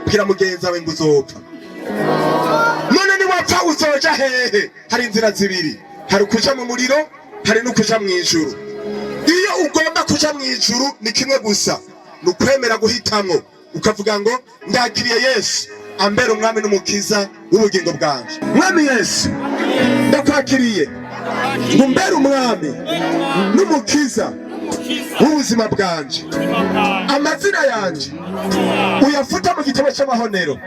bwira mugenzi wawe ngo uzopfa. None ni wapfa uzoja hehe? Hari inzira zibiri, hari ukuja mu muriro, hari no kuja mw'ijuru. Iyo ugomba kuja mw'ijuru ni kimwe gusa, nukwemera guhitamwo ukavuga ngo ndakiriye Yesu ambera umwami n'umukiza w'ubugingo bwanje. Mwami Yesu ndakwakiriye ngo mbere umwami n'umukiza w'ubuzima bwanje. Amazina yanje uyafuta mu gitabo cy'amahonero,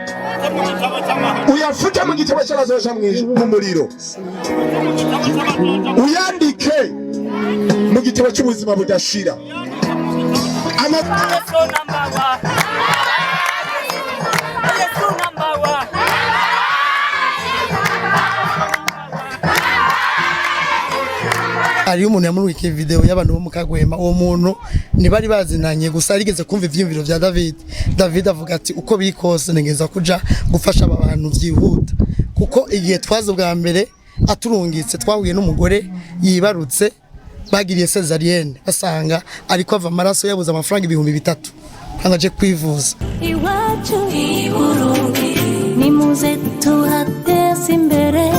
uyafuta mu gitabo cy'abazoja mu muriro, uyandike mu gitabo cy'ubuzima budashira. Ari umuntu yamurwikiye video y'abantu bo mu Kagwema. Uwo muntu ntibari bazinanye gusa arigeze kumva ivyiyumviro vya David avuga ati uko bikose nengeza kuja gufasha aba bantu vyihuta, kuko igihe twazo bwa mbere aturungitse twahuye n'umugore yibarutse bagiriye cesarienne basanga ariko ava amaraso yabuze amafaranga 3,000 angaje kwivuza. Iwacu Burundi ni muze tuhateze imbere.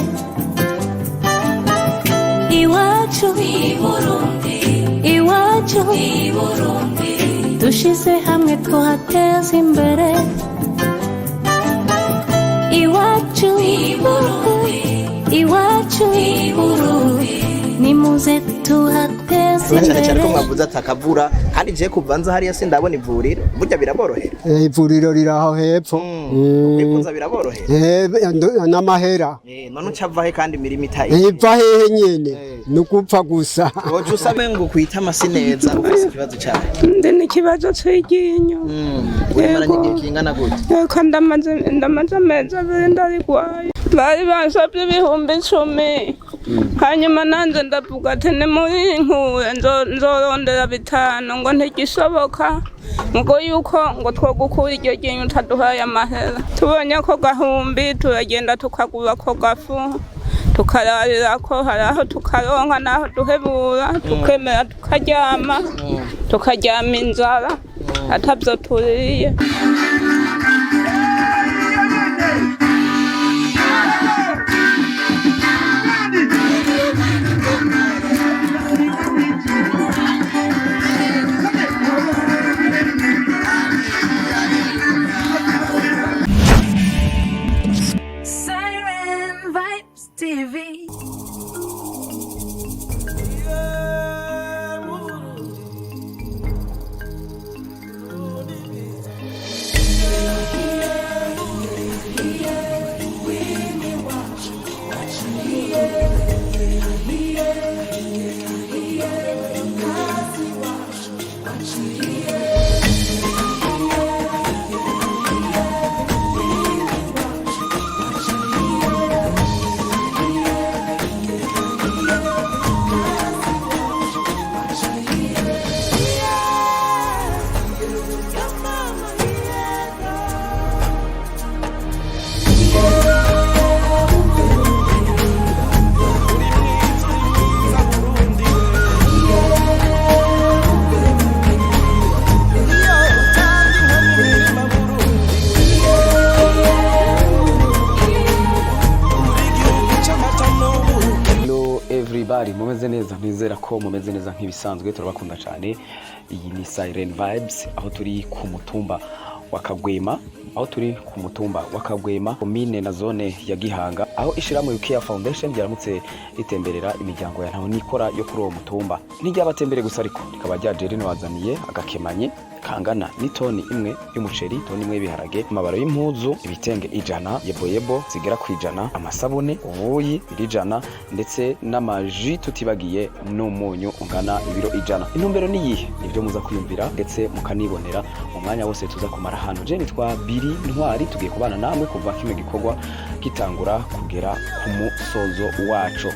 Iwacu Burundi, iwacu Burundi, dushize hamwe tuhateze imbere. Iwacu Burundi, iwacu Burundi, ni muze tuhateze imbere. Cyane ko mwavuze atakavura kandi je kuvanza hariya sindabona ivuriro, burya biraborohera. Ivuriro riraho hepfo. Bikunza biraborohera. N'amahera. None ucavahe kandi imirimo itayi. Iva hehe nyene nukupfa gusa. Oje usabe ngo kwita amasi neza ufise ikibazo cyane. Ndi n'ikibazo cy'iryinyo. Wemara n'igihe kingana gute? Ko ndamaze amezi abiri ndarigwaye. Bari bansabye 10,000. Hanyuma nanze ndavuga ati ni muri nkuye nzorondera 5 ngo ntigishoboka ngo yuko ngo twogukura iryo ryinyo utaduhaye amahera. Tubonye ko gahumbi turagenda tukagura ko gafu tukararira ko haraho tukaronka naho duhebura tukemera tukaryama inzara atavyo turiye. Siren Vibes TV. Mumeze neza, nizera ko mumeze neza nk'ibisanzwe. Turabakunda cyane. Iyi ni Siren Vibes, aho turi ku mutumba wa Kagwema, komine na zone ya Gihanga, aho ishirahamwe Ukia Foundation ryaramutse ritemberera imiryango ya ntaho nikora yo kuri uwo mutumba. Niryabatembere gusa ariko rikaba ryaje rinwazaniye agakemanye kangana n'itoni imwe y'umuceri, toni imwe y'ibiharage, amabaro y'impuzu, ibitenge 100, yebo zigera ku 100, amasabune, ubuyi 100, ndetse n'amaji tutibagiye n'umunyu ungana ibiro 100. Intumbero ni yihe? Nibyo muza kwiyumvira ndetse mukanibonera mu mwanya wose tuza kumara hano. Je nitwa Biri Ntwari, tugiye kubana namwe kuva kimwe gikorwa gitangura kugera ku musozo wacu.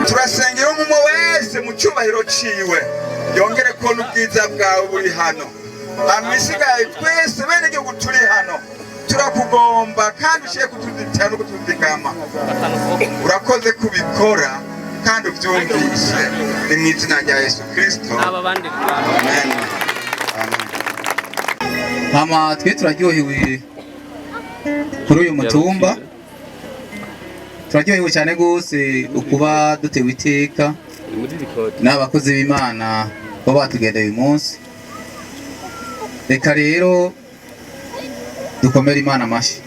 turasengera umwe wese mu cyubahiro ciwe yongere kubona ubwiza bwawe buri hano amisigaye twese bene igihugu turi hano turakugomba kandi ushiye kutuzitira no kutuzigama urakoze kubikora kandi ubyumvise ni mu izina rya Yesu Kristo amen. Mama twe turaryohewe kuri uyu mutumba, turaryohewe cyane gose ukuba dutewe iteka n'abakozi b'Imana bo batugendeye uyu munsi. Reka rero dukomere Imana amashyi.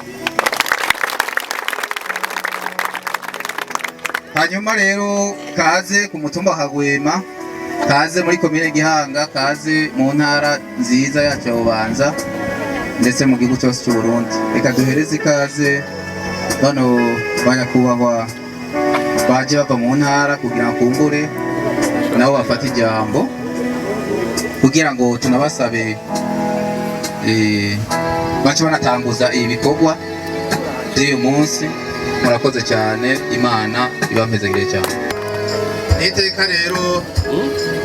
Hanyuma rero kaze ku mutumba wa Kagwema, kaze muri komine Gihanga, kaze mu ntara nziza yacu ya Bubanza ndetse mu gihugu cyose cy'u Burundi. Reka duhereze ikaze bano banyakubahwa baje bava mu ntara kugira ngo kumbure nabo bafate ijambo kugira ngo tunabasabe bace banatanguza ibi bikorwa by'uyu munsi. Murakoze cyane, Imana ibamezegere cyane. Iteka rero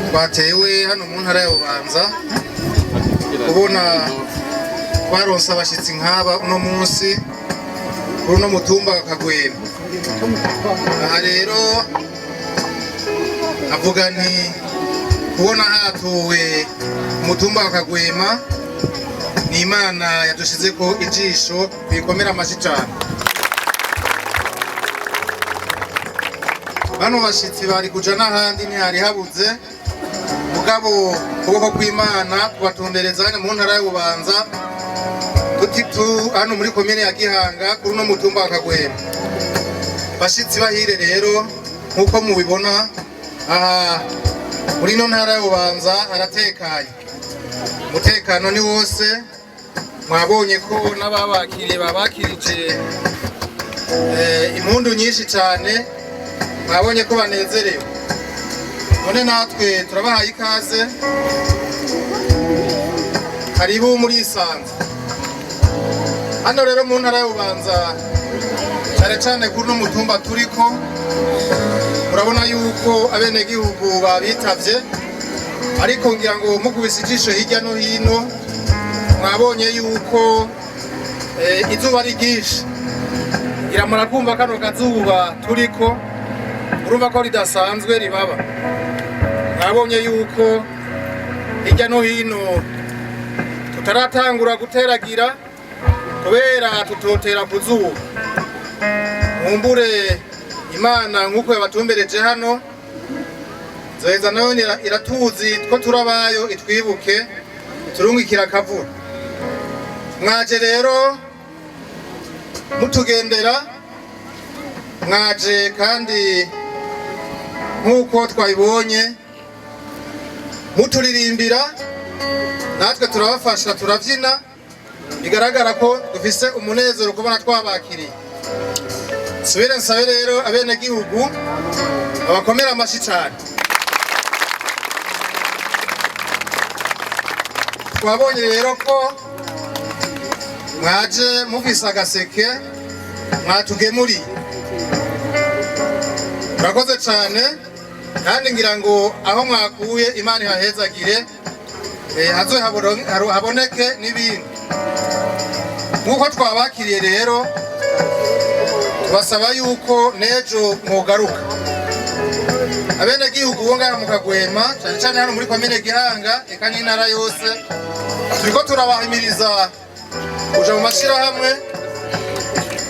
twatewe hano mu ntara ya Bubanza kubona baronse abashitsi nk'aba uno munsi kuri uno mutumba wa Kagwema. Aha rero avuga nti kubona hatuwe umutumba wa Kagwema ni Imana yadushizeko ijisho bikomera amashi cyane. Bano bashitsi bari kuja n'ahandi ntihari habuze, mugabo ukuboko kw'Imana kubatumbereza hano mu ntara ya Bubanza hano muri komine ya Gihanga kuri uno mutumba wa Kagwema. Bashitsi bahire rero nk'uko mubibona aha muri ino ntara ya Bubanza haratekanye, umutekano ni wose. Mwabonye ko n'ababakiriye babakirije impundu nyinshi cyane, mwabonye ko banezerewe. None natwe turabahaye ikaze, karibu muri Isanze. Hano rero mu ntara ya Bubanza cyane cyane kuri no mutumba turiko murabona yuko abenegihugu babitavye, ariko ngira ngo mukubise ijisho hirya no hino mwabonye yuko izuba ari ryinshi. Ngira murakumva kano kazuba turiko, urumva ko ridasanzwe ribaba. Mwabonye yuko hirya no hino tutaratangura guteragira kubera tutotera ku zuba. Mumbure Imana nk'uko yabatumbereje hano zoheza nayo iratuzi ko turabayo itwibuke turungikira akavura. Mwaje rero mutugendera, mwaje kandi nk'uko twabibonye muturirimbira, natwe turabafasha turabyina, bigaragara ko dufise umunezero kubona twabakiriye. subire nsabe rero abenegihugu abakomera amashi cyane. Twabonye rero ko mwaje muvise agaseke mwatugemuriye, murakoze cyane, kandi ngira ngo aho mwakuye Imana ihahezagire, hazo haboneke n'ibindi. Nk'uko twabakiriye rero tubasaba yuko nejo mwogaruka. Abenegihugu bo ngaha mu Kagwema cyane cyane hano muri komine Gihanga eka n'intara yose, turiko turabahimiriza kuja mu mashirahamwe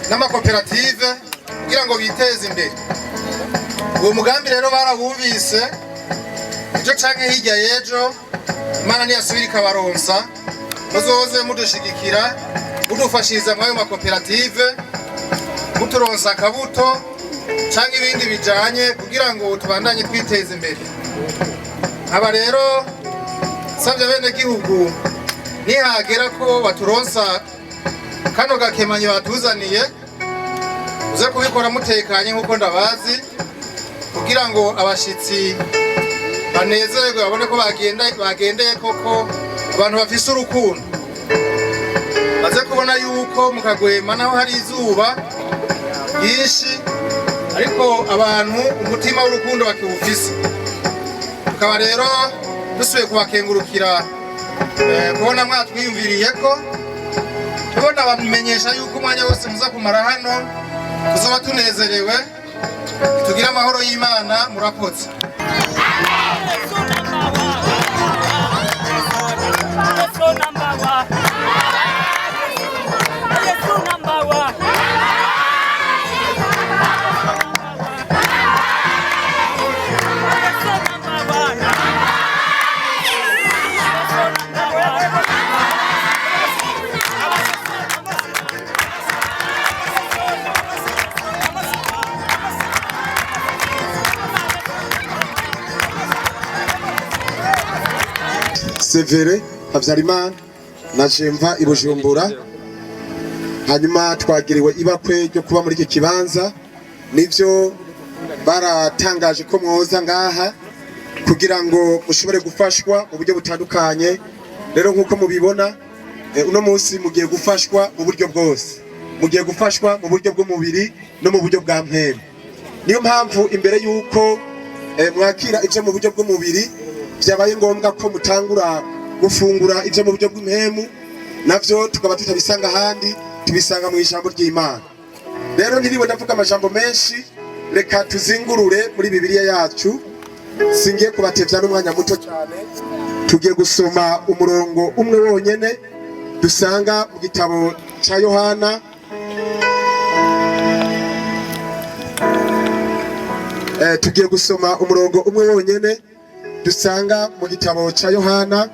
n'amakoperative kugira ngo biteze imbere. Uwo mugambi rero barawumvise, ejo canke hirya y'ejo Imana niyasubira ikabaronsa, muzoze mudushigikira mudufashiriza mwayo makoperative, muturonsa akabuto canke ibindi bijanye kugira ngo tubandanye twiteza imbere. Aba rero savye abenegihugu nihagera ko baturonsa kano gakemanyi batuzaniye, uze kubikora mutekanye nk'uko ndabazi, kugira ngo abashitsi banezerwe babone ko bagendeye koko abantu bafise urukundo, baze kubona yuko mu Kagwema naho hari izuba ryinshi ariko abantu umutima w'urukundo bakiwufise. Tukaba rero dusubiye kubakengurukira kubona mwatwiyumviriye ko, tubona bamenyesha yuko umwanya wose muza kumara hano tuzoba tunezerewe, tugira amahoro y'Imana. Murakoze. Severe Habyarimana na Jemva i Bujumbura, hanyuma twagiriwe ibakwe ryo kuba muri iki kibanza. Nivyo baratangaje ko mwoza ngaha kugira ngo mushobore gufashwa mu buryo butandukanye. Rero nkuko mubibona, uno munsi mugiye gufashwa mu buryo bwose, mugiye gufashwa mu buryo bw'umubiri no mu buryo bwa mpemu. Niyo mpamvu imbere yuko mwakira ivyo mu buryo bw'umubiri, byabaye ngombwa ko mutangura gufungura ivyo mu buryo bw'impemu, navyo tukaba tutabisanga ahandi, tubisanga mu ijambo ry'Imana. Rero ntiriwe ndavuga amajambo menshi, reka tuzingurure muri Bibiliya yacu. Singiye kubatevya n'umwanya muto cyane, tugiye gusoma umurongo umwe wonyene dusanga mu gitabo ca Yohana, tugiye gusoma umurongo umwe wonyene dusanga mu gitabo ca Yohana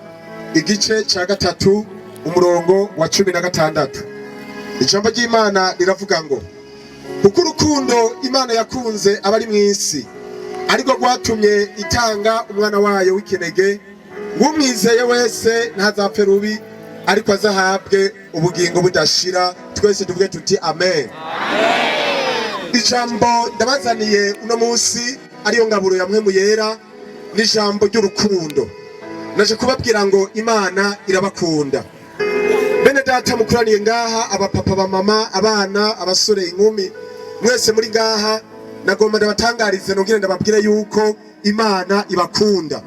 igice ca 3 umurongo wa 16. Ijambo ry'Imana riravuga ngo, kuko urukundo Imana yakunze abari mu isi ariko rwatumye itanga umwana wayo w'ikinege, ngumwizeye wese ntazapfe rubi ariko azahabwe ubugingo budashira. Twese tuvuge tuti amen. Ijambo ndabazaniye uno munsi ariyo ngaburo ya mpwemu yera, n'ijambo ry'urukundo. Naje kubabwira ngo Imana irabakunda. Bene data mukuraniye ngaha, abapapa, abamama, abana, abasore, inkumi, mwese muri ngaha, nagomba ndabatangarize nongere ndababwire yuko Imana ibakunda.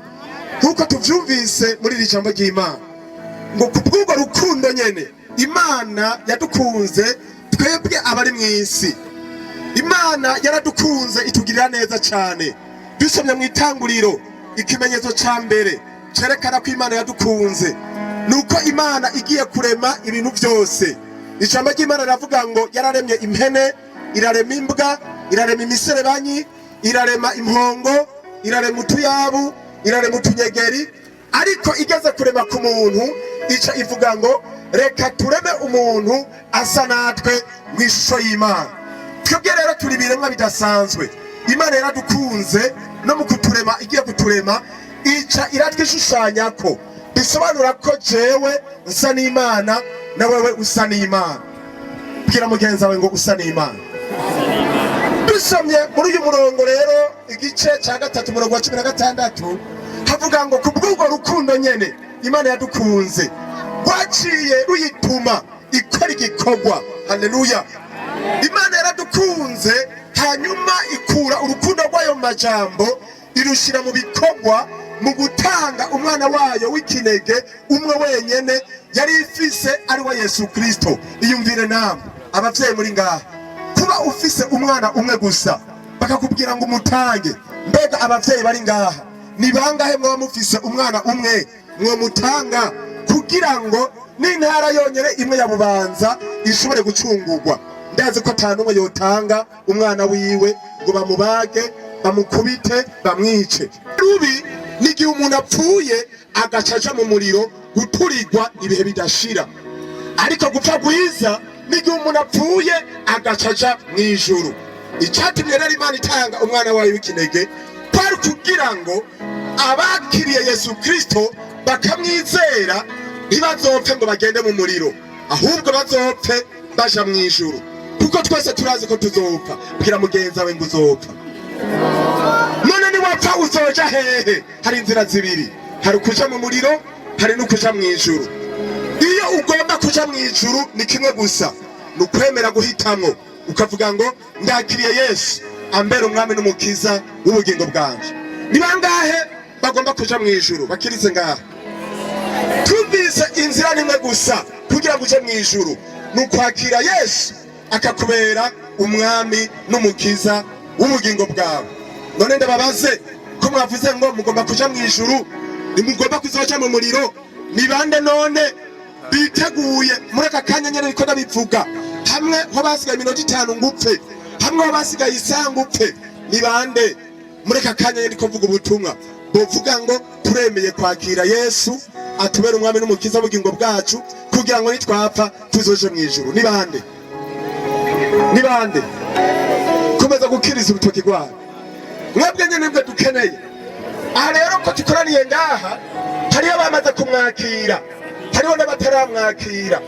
Nkuko tuvyumvise muri iri jambo ry'Imana ngo kubw'ubwo rukundo nyene Imana yadukunze twebwe abari mu isi. Imana yaradukunze itugirira neza cyane. Dusomye mu Itanguriro ikimenyetso ca mbere cerekana ko Imana yadukunze nuko Imana igiye kurema ibintu byose. Ijambo ry'Imana riravuga ngo yararemye impene, irarema imbwa, irarema imiserebanyi, irarema impongo, irarema utuyabu, irarema utunyegeri, ariko igeze kurema ku muntu ica ivuga ngo reka tureme umuntu asa natwe mu ishusho y'Imana. Twebwe rero turi biremwa bidasanzwe. Imana yaradukunze no mu kuturema, igiye kuturema ica iratwishushanya ko bisobanura ko jewe usa n'Imana na wewe usa n'Imana. Bwira mugenzi wawe ngo usa n'Imana. dusomye muri uyu murongo rero igice cya 3 umurongo wa 16 havuga ngo kubw'ubwo rukundo nyene Imana yadukunze rwaciye ruyituma ikora igikorwa. Haleluya. Imana yaradukunze hanyuma ikura urukundo rw'ayo majambo irushira mu bikorwa mu gutanga umwana wayo w'ikinege umwe wenyene yari ifise ari wa Yesu Kristo. Iyumvire namwe abavyeyi muri ngaha, kuba ufise umwana umwe gusa bakakubwira ngo umutange, mbega abavyeyi bari ngaha ni bangahe mwa mufise umwana umwe mwo mutanga kugira ngo n'intara yonyene imwe ya Bubanza ishobore gucungurwa? Ndazi ko atanumwe yotanga umwana wiwe ngo bamubage bamukubite bamwice. Rubi n'igihe umuntu apfuye agacaca mu muriro guturirwa ibihe bidashira, ariko gupfa gwiza n'igihe umuntu apfuye agacaca mw'ijuru. Icatumye rero Imana itanga umwana wayo w'ikinege kwari kugira ngo abakiriye Yesu Kristo bakamwizera ntibazopfe ngo bagende mu muriro, ahubwo bazopfe baja mw'ijuru. Kuko twese turazi ko tuzopfa. Bwira mugenzi wawe ngo uzopfa. None niwapfa uzoja hehe? Hari inzira zibiri, hari ukuja mu muriro, hari n'ukuja mw'ijuru. Iyo ugomba kuja mw'ijuru ni kimwe gusa, ni ukwemera guhitamwo ukavuga ngo ndakiriye Yesu ambera umwami n'umukiza w'ubugingo bwanje. Ni bangahe bagomba kuja mw'ijuru? Bakirize ngaha. Twumvise inzira nimwe gusa kugira ngo uje mw'ijuru, ni ukwakira Yesu akakubera umwami n'umukiza w'ubugingo bwawe. None ndababaze ko mwavuze ngo mugomba kuja mw'ijuru, nimugomba kuzoja mu muriro, ni bande none biteguye muri aka kanya nyene niko ndabivuga? Hamwe ho basigaye iminota 5 ngupfe, hamwe ho basigaye isaha ngupfe, ni bande muri aka kanya nyene niko mvuga ubutumwa bovuga ngo turemeye kwakira Yesu atubera umwami n'umukiza w'ubugingo bwacu kugira ngo nitwapfa tuzoje mw'ijuru? Ni bande? Ni bande? Komeza gukiriza ubutoki rwawe. Mwebwe nyene nibwo dukeneye. Aha rero ko tukoraniye ngaha hariyo bamaze kumwakira, hariho n'abataramwakira.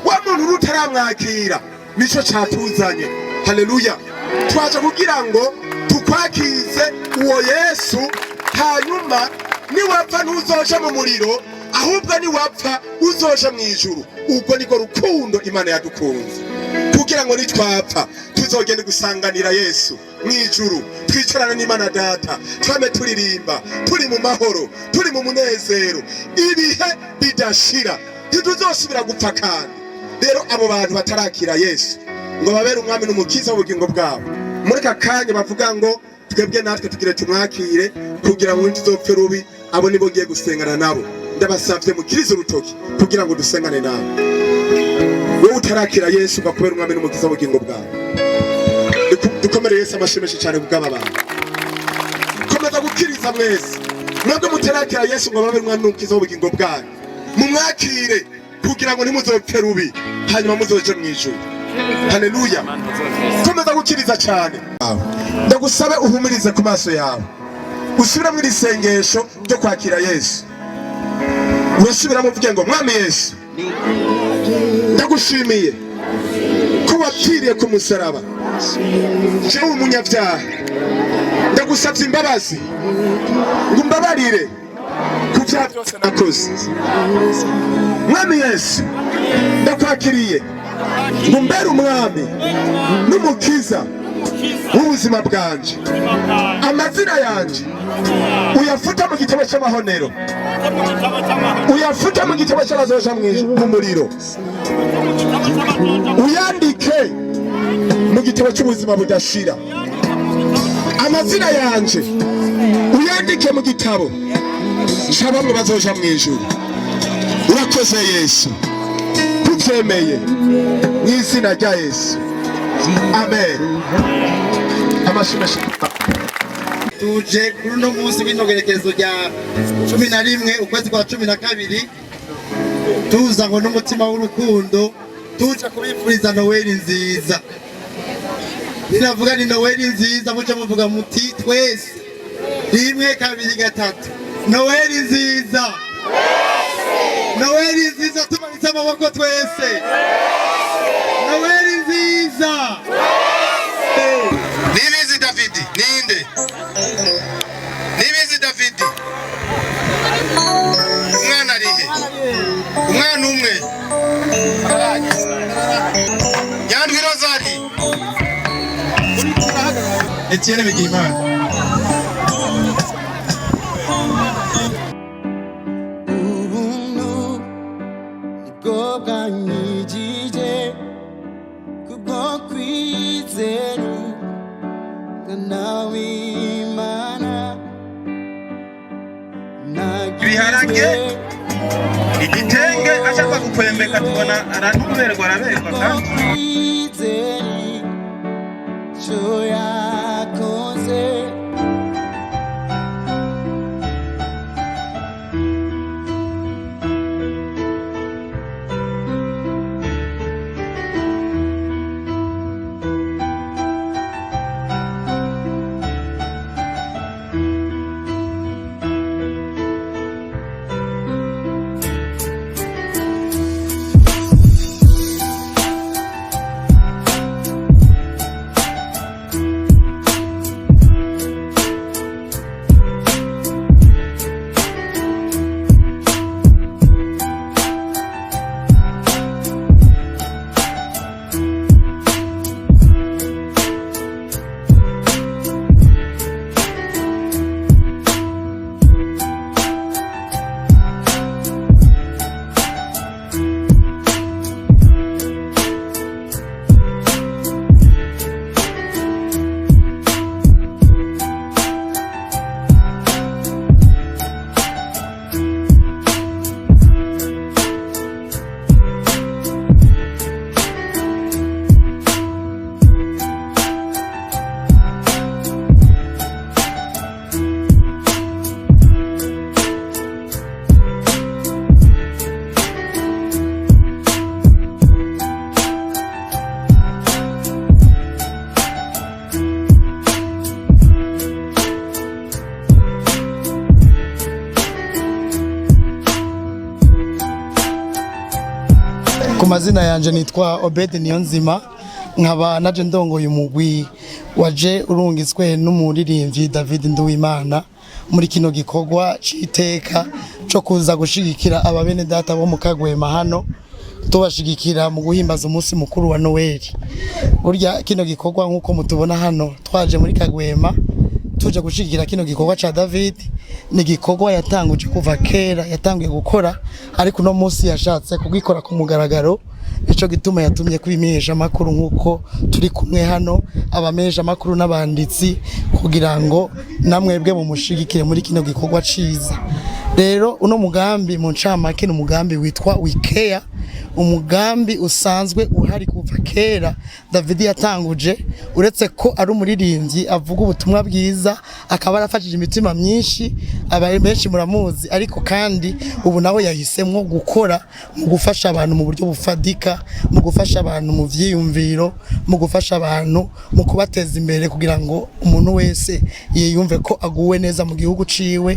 Wa muntu utaramwakira nico catuzanye. Haleluya. Twaje kugira ngo tukwakize uwo Yesu, hanyuma niwapfa ntuzoja mu muriro, ahubwo niwapfa uzoja mw'ijuru. Ubwo niko rukundo Imana yadukunze, kugira ngo nitwapfa tuzogende gusanganira Yesu mw'ijuru, twicarane n'Imana Data, twame turirimba, turi mu mahoro, turi mu munezero, ibihe bidashira, ntituzosubira gupfa. Kandi rero abo bantu batarakira Yesu ngo babere umwami n'umukiza w'ubugingo bwabo, muri aka kanya bavuga ngo twebwe natwe tugire tumwakire kugira ngo ntituzopfe rubi, abo nibo ngiye gusengana nabo. Ndabasavye mukirize urutoki kugira ngo dusengane nabo. Wowe utarakira Yesu bakubera umwami n'umukiza w'ubugingo bwawe, dukomere Yesu amashimeshi cyane kubw'aba bantu. Komeza gukiriza mwese mwebwe mutarakira Yesu ngo babere umwami n'umukiza w'ubugingo bwawe, mumwakire kugira ngo ntimuzopfe rubi, hanyuma muzoje mw'ijuru. Haleluya. Komeza gukiriza cyane. Ndagusabe uhumurize ku maso yawe, usubire muri sengesho ryo kwakira Yesu. Urasubiramo uvuge ngo mwami Yesu, ndagushimiye ko wapfiriye ku musaraba, jewe umunyabyaha, ndagusabye imbabazi ngo mbabarire ku byaha byose nakoze. Mwami Yesu, ndakwakiriye ngo mbere umwami n'umukiza w'ubuzima bwanje, amazina yanje uyafuta mu gitabo cy'amahonero, uyafuta mu gitabo cy'abazoja mu muriro, uyandike mu gitabo cy'ubuzima budashira. Amazina yanje uyandike mu gitabo cy'abamwe bazoja mw'ijuru. Urakoze Yesu, tuvyemeye mw'izina rya Yesu, amen. Amashimeshi. Tuje kuri uno munsi w'intogerekezo rya 11 ukwezi kwa 12, tuza ngo n'umutima w'urukundo, tuje kubifuriza Noeli nziza. Ninavuga ni Noeli nziza, muce muvuga muti twese 1 2 3, Noeli nziza, Noeli nziza. Tumanitse amaboko twese, Noeli nziza. ninde Nibizi David umwana arihe umwana umwe Nyandwi Rozari Etienne Bigimana ibiharage igitenge ashaka gukwembeka tubona arantuberwa araberwa kandi Ku mazina yanje nitwa Obed Niyonzima nkaba naje ndongoye umugwi waje urungitswe n'umuririmbyi David Nduwimana muri kino gikorwa citeka cyo kuza gushigikira ababene data bo mu Kagwema hano tubashigikira mu guhimbaza umunsi mukuru wa Noel. Burya kino gikorwa nkuko mutubona hano twaje muri Kagwema tuje gushigikira kino gikorwa ca David ni gikorwa yatanguje kuva kera yatangiye gukora ariko no munsi yashatse kugikora ku mugaragaro ico gituma yatumye kwimenyesha makuru nkuko turi kumwe hano abamenyesha makuru n'abanditsi kugira ngo namwebwe mu mushigikire muri kino gikorwa ciza. Rero uno mugambi mu ncamake ni umugambi witwa Wikea, umugambi usanzwe uhari kuva kera David yatanguje uretse ko ari umuririmbyi avuga ubutumwa bwiza akaba arafashije imitima myinshi abaye benshi muramuzi ariko kandi ubu nawe yahisemwo gukora mu gufasha abantu mu buryo bufadika mu gufasha abantu mu vyiyumviro mu gufasha abantu mu kubateza imbere kugira ngo umuntu wese yiyumve ko aguwe neza mu gihugu ciwe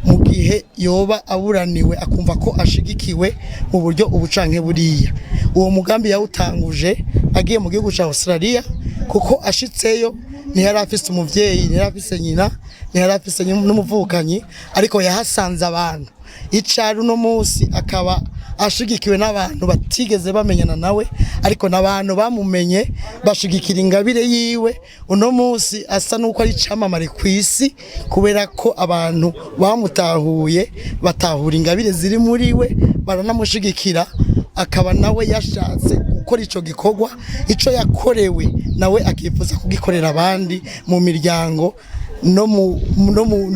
mu gihe yoba aburaniwe akumva ko ashigikiwe mu buryo ubucanke buriya. Uwo mugambi yawutanguje agiye mu gihugu ca Australia kuko ashitseyo ntiyari afise umuvyeyi ntiyari afise nyina ntiyari afise n'umuvukanyi ariko yahasanze abantu icari uno munsi akaba ashigikiwe n'abantu batigeze bamenyana nawe ariko n'abantu bamumenye bashigikira ingabire yiwe uno munsi asa nuko ari camamare kwisi kubera ko abantu bamutahuye batahura ingabire ziri muri we baranamushigikira akaba nawe yashatse gukora ico gikorwa ico yakorewe nawe akifuza kugikorera abandi mu miryango no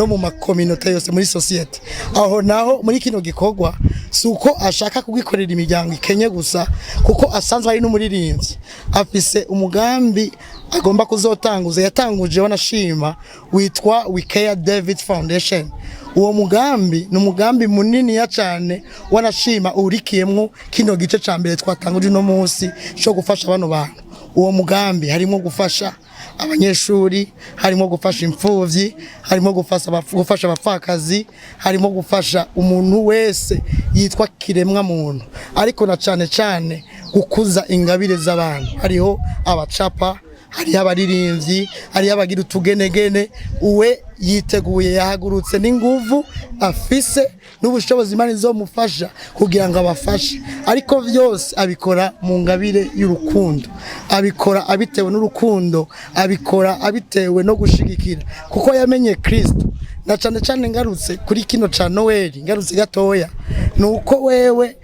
mu makominote yose muri society. Aho naho muri kino gikorwa suko ashaka kugikorera imiryango ikenye gusa kuko asanzwe ari n'umuririmbyi afise umugambi agomba kuzotanguza yatanguje wanashima witwa Wikea David Foundation. Uwo mugambi ni umugambi munini ya cyane wanashima urikiyemwo kino gice ca mbere twatanguje no munsi cyo gufasha abantu bantu. Uwo mugambi harimo gufasha abanyeshuri, harimo gufasha imfuvyi, harimo gufasha abapfakazi, harimo gufasha umuntu wese yitwa kiremwa muntu, ariko na cyane gukuza ingabire z'abantu. Hariho abacapa, hariho abaririmbyi, hariho abagira utugenegene, uwe yiteguye yahagurutse n'inguvu afise n'ubushobozi Imana izomufasha kugira ngo abafashe, ariko byose abikora mu ngabire y'urukundo, abikora abitewe n'urukundo, abikora abitewe no gushigikira kuko yamenye Kristo. Na cyane cyane ngarutse kuri kino ca Noel, ngarutse gatoya nuko wewe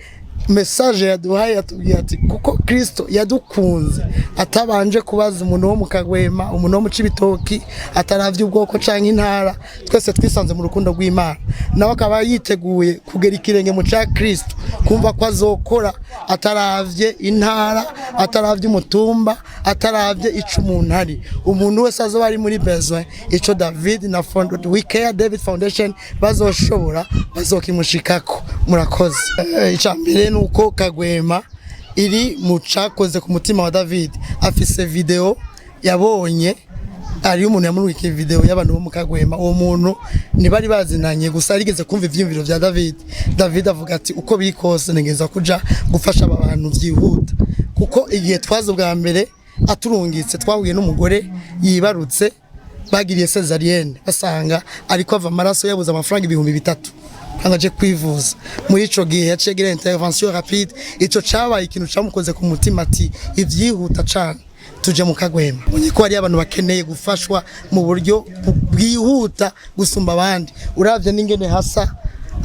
message yaduhaye yatubwiye ati kuko Kristo yadukunze atabanje kubaza umuntu wo mu Kagwema, umuntu wo mu Cibitoki, ataravye ubwoko canke intara, twese twisanze mu rukundo rw'Imana, nawe akaba yiteguye kugera ikirenge mu ca Kristo, kumva ko azokora ataravye intara, ataravye umutumba, ataravye ico umuntu ari. Umuntu wese azoba ari muri besoin, ico David na We Care David Foundation bazoshobora bazokimushikako. Murakoze. Icambere nuko Kagwema iri mu cakoze ku mutima wa David, afise video yabonye, ari umuntu yamurwikiye video y'abantu bo mu Kagwema. Uwo muntu ntibari bazinanye gusa arigeze kumva ivyumviro vya David avuga ati uko biri kose nengeza kuja gufasha aba bantu vyihuta, kuko igihe twazo bwa mbere aturungitse twahuye n'umugore yibarutse bagiriye cesarienne, basanga ariko ava amaraso yabuze amafaranga 3,000 angaje kwivuza. Muri ico gihe yacegera intervention rapide, ico cabaye ikintu camukoze ku mutima ati ivyihuta cane tuje mu Kagwema. Munye ko ari abantu bakeneye gufashwa mu buryo bwihuta gusumba abandi. Uravye n'ingene hasa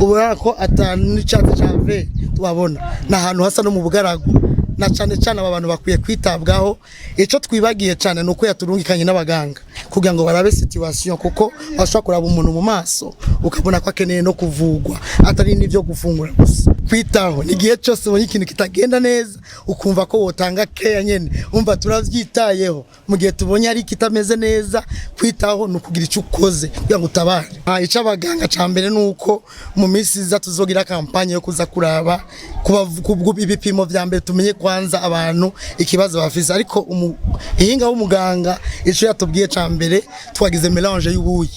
ubona ko atanu cyatsi cyave tubabona na hantu hasa no mu bugaragu, na cyane cyane aba bantu bakwiye kwitabwaho. Ico twibagiye cyane nuko yaturungikanye n'abaganga kugira ngo barabe situation, kuko bashobora kuraba umuntu mu maso ukabona ko akeneye no kuvugwa atari n'ivyo gufungura gusa. Kwitaho ni gihe cyose ubonye ikintu kitagenda neza ukumva ko wotanga care nyene, umva turavyitayeho. Mu gihe tubonye ari kitameze neza, kwitaho no kugira ico ukoze kugira ngo utabare. Ico abaganga cambere nuko mu minsi iza tuzogira kampanye yo kuza kuraba kuba ibipimo vya mbere, tumenye kwanza abantu ikibazo bafise. Ariko ihinga w'umuganga ico yatubwiye cambere, twagize mélange y'ubuyi,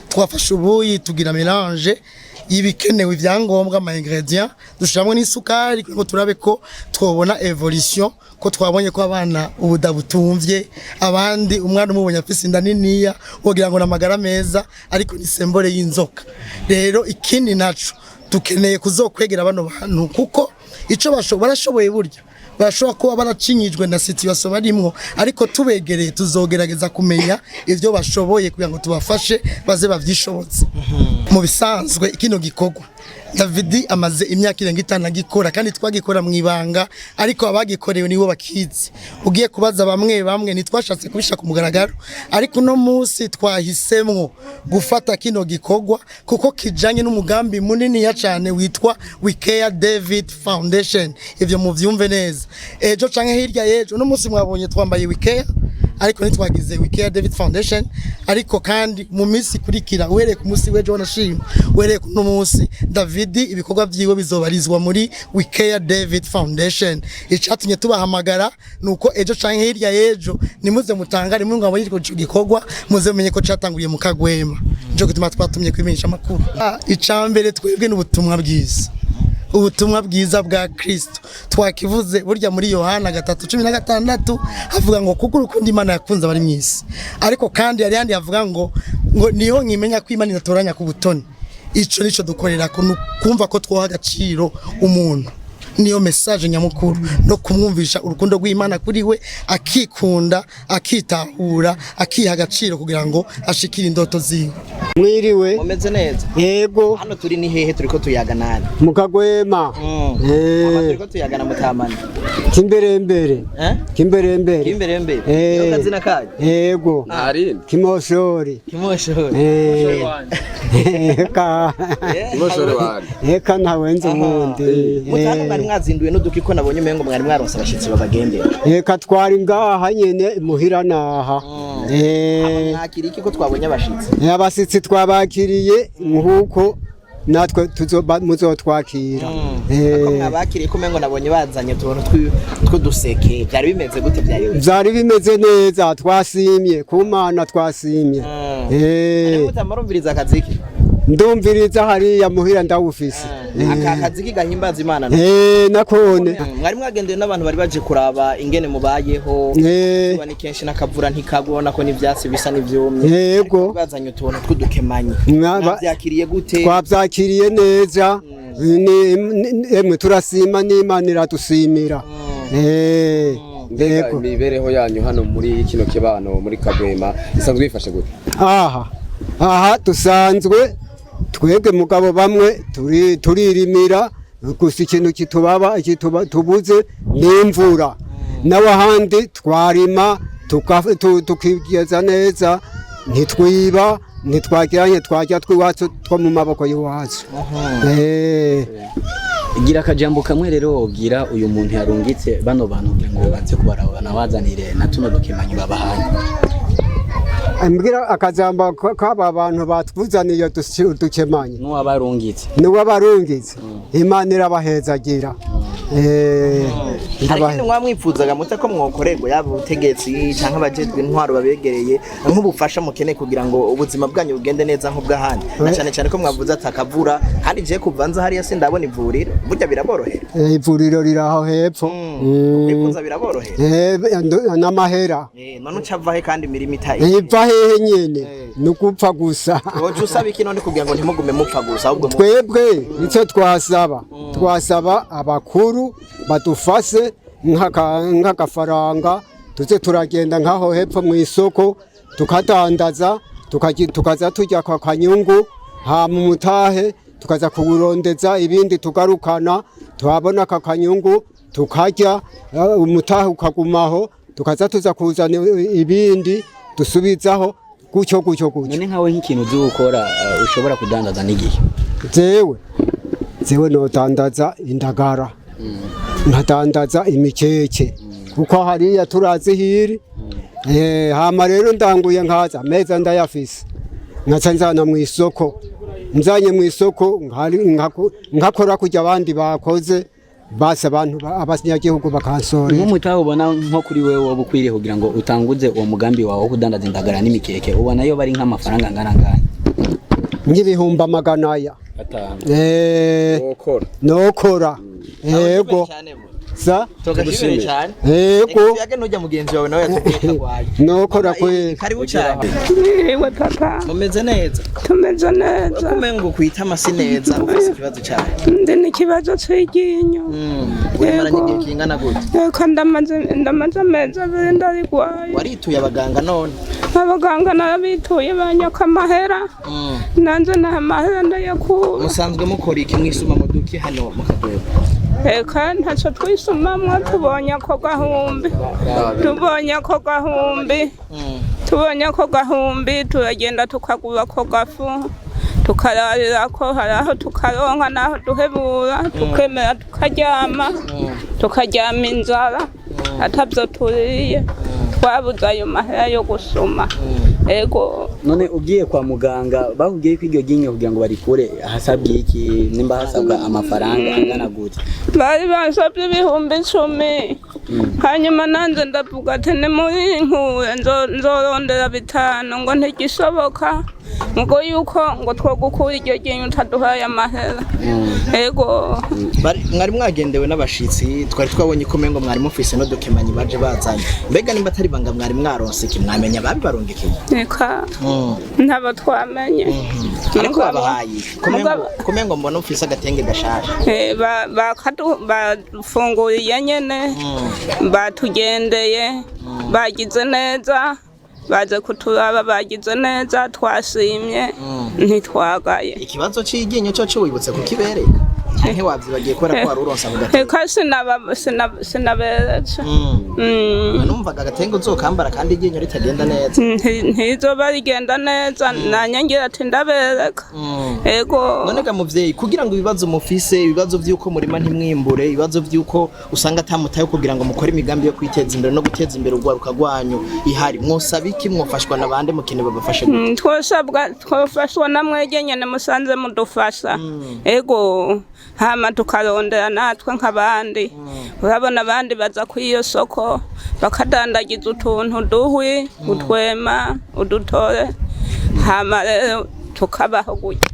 twafashe ubuyi tugira mélange y'ibikenewe ibyangombwa ama ingredients, dushiramwe n'isukari ngo turabe ko twobona evolution, ko twabonye ko abana ubudabutumvye, abandi umwana umubonye afise inda niniya wogira ngo namagara meza, ariko ni sembole y'inzoka. Rero ikindi naco dukeneye kuzokwegera bano bantu, kuko ico barashoboye burya bashobora kuba baracinyijwe na situation barimwo, ariko tubegereye tuzogerageza kumenya ivyo bashoboye kugira ngo tubafashe baze bavyishobotse. Mu bisanzwe ikino gikorwa David amaze imyaka irenga 5 agikora, kandi twagikora mwibanga, ariko abagikorewe nibo bakizi. Ugiye kubaza bamwe nitwashatse kubisha ku mugaragaro, ariko no munsi twahisemwo gufata kino gikorwa kuko kijanye n'umugambi munini ya cyane witwa We Care David Foundation. Ivyo muvyumve neza. Ejo canke hirya yejo no munsi mwabonye twambaye We Care, ariko nitwagize We Care David Foundation, ariko kandi mu minsi kurikira uhereye ku munsi wejo wanashima, uhereye ku no munsi David ibikorwa vyiwe bizobarizwa muri We Care David Foundation. Icatumye tubahamagara nuko ejo canke hirya yejo nimuze mutangare mu ngabo y'icyo gikorwa, muze menye ko catanguriye mu Kagwema. Njo gutuma twatumye kwimenyesha makuru. Icambere twebwe n'ubutumwa bwiza, ubutumwa bwiza bwa Kristo twakivuze burya muri Yohana 3:16 havuga ngo kuko urukundo Imana yakunze abari mwisi, ariko kandi ari yandi havuga ngo niho nkimenya ko Imana inatoranya ku butoni. Ico nico dukorera kumva ko twoha agaciro umuntu, niyo message nyamukuru no kumwumvisha urukundo rw'Imana kuri we, akikunda, akitahura, akiha agaciro kugira ngo ashikire indoto ziwe. Mwiriwe umeze neza? Yego. Hano turi ni hehe? Turiko tuyaga nani? Mu Kagwema. Turiko tuyagana mutamani. Kimberembere. Kimberembere. Kimberembere. Yo kazina kaje? Yego. Ari Kimoshori. Eka. Kimoshori wani. Eka ntawenze ubundi. Mutano mwari mwazinduwe n'udukiko nabonye umengo mwari mwaronse abashitsi babagendera. Eka twari ngaha nyene muhira naha. Mwakiri iki ko twabonye abashitsi? Abashitsi twabakiriye nkuko natwe muzotwakira. Ako mwabakiriye ko umengo nabonye bazanye tuntu tw'uduseke, byari bimeze gute? Byari bimeze neza, twasimye ku Mana, twasimye. Mutamurumviriza akaziki ndumviriza hariya muhira ndawufise aka kazi kigahimbaza Imana nakone mwari mwagendeye n'abantu bari baje kuraba ingene mubayeho ni kenshi nakavura ntikagona ko n'ivyatsi bisa n'ivyumye yego bazanye utuntu tw'udukemanyi byakiriye gute twabyakiriye neza emwe turasima n'Imana iradusimira mbega imibereho yanyu hano muri kino kibano muri Kagwema isanzwe bifashe gute aha dusanzwe twebwe mugabo bamwe turirimira gusa ikintu kitubaba tubuze n'imvura n'abahandi twarima tukigeza neza ntitwiba ntitwagiranye twajya twiwacu two mu maboko y'iwacu igira akajambo kamwe rero wogira uyu muntu yarungitse bano bantu kugira ngo baze kubarabana bazanire na tuno dukemanyi babahaye ambwira akajambo k'aba bantu batwuzaniye dukemanyi n'uwabarungitse Imana irabahezagira ariko mwamwifuzaga mute ko mwokorerwa yaba ubutegetsi cyangwa abajejwe intwaro babegereye nk'ubufasha mukeneye kugira ngo ubuzima bwanyu bugende neza nk'ubwahandi na cyane cyane ko mwavuze atakavura kandi je kuvanza hariya sindabona ivuriro burya biraborohera ivuriro riraho hepfo bikunza biraborohera n'amahera none ucavahe kandi imirimo iva hehe nyene nukupfa gusa woje usaba iki none kugira ngo ntimugume mupfa gusa ahubwo twebwe nicyo twasaba abakuru badufase nk'agafaranga tuze turagenda nkaho hepfo mu isoko tukadandaza tukaza tujya kwa kanyungu hama umutahe tukaza kuburondeza ibindi tugarukana tuhabona aka kanyungu tukarya umutahe ukagumaho tukaza tuza kuzana ibindi dusubizaho gutyo none nkawe nk'ikintu uzi gukora ushobora kudandaza n'igihe zewe nodandaza indagara nkadandaza imikeke kuko hariya turazi hiri hama rero ndanguye nkaza meza ndayafise nkaca nzana mu isoko nzanye mu isoko nkakora kujya abandi bakoze base abantu abanyagihugu bakansora nk'umutahe ubona nko kuri wewe wowe ukwiriye kugira ngo utanguze uwo mugambi wawe wo kudandaza indagara n'imikeke ubona yo bari nk'amafaranga angana nk'ibihumbi 500 nokora yego sa tugashimire cyane yage nujya mugenzi wawe nawe yatubwiye kwaye nokora kwe karibu cyane Ewe papa mumeze neza tumeze neza kumengo kwita amasi neza ufite ikibazo cyane ndi n'ikibazo cy'iginyo wemaranye igihe kingana gute ko ndamaze amezi abiri ndarigwaye warituye abaganga none abaganga narabituye banyaka amahera nanze nta mahera ndayakura musanzwe mukora iki mwisuma mu duki hano mu Kagwema eka ntacyo twisumamwo tubonye ako gahumbi turagenda tukagura ako gafu tukararira ko hari aho tukaronka n'aho duhebura tukemera tukaryama inzara atabyo turiye twabuze ayo mahera yo gusuma ego none ugiye kwa muganga bakubwiye ko iryo ginyo kugira ngo barikure hasabye iki nimba hasabwa amafaranga angana gute bari basabye 10,000 hanyuma nanze ndavuga ati ni muri nkure nzorondera 5 ngo ntigishoboka ngo yuko ngo twogukura iryo ginyo utaduhaye amahera ego mwari mwagendewe n'abashitsi twari twabonye ko mengo mwari mufise no dokemanyi baje bazanye mbega nimba atari banga mwari mwaronse iki mwamenya babibarungikiye eka ntabo twamenye ariko babahaye kumengo mbona ufise agatenge gashaje bafunguriye nyene batugendeye bagize neza baje kuturaba bagize neza twasimye ntitwagaye ikibazo cy'iginyo cyo cyubutse kukibereka ntiwabyibagiye kubera ko wari uronsa mu gatenge eka sinaberetse numvaga agatenge uzokambara kandi iginyo ritagenda neza ntizoba rigenda neza nanyangira ati ndabereka ego none ga muvyeyi kugira ngo ibibazo mufise ibibazo by'uko murima ntimwimbure ibibazo by'uko usanga atamutaye kugira ngo mukore imigambi yo kwiteza imbere no guteza imbere urwaruka rwanyu ihari mwosaba iki mwofashwa nabande mukene babafashe twofashwa namwege nyene musanze mudufasha ego hama tukarondera natwe nk'abandi urabona abandi baza ku iyo soko bakadandagiza utuntu duhwi utwema udutore hama rero tukabaho gutya.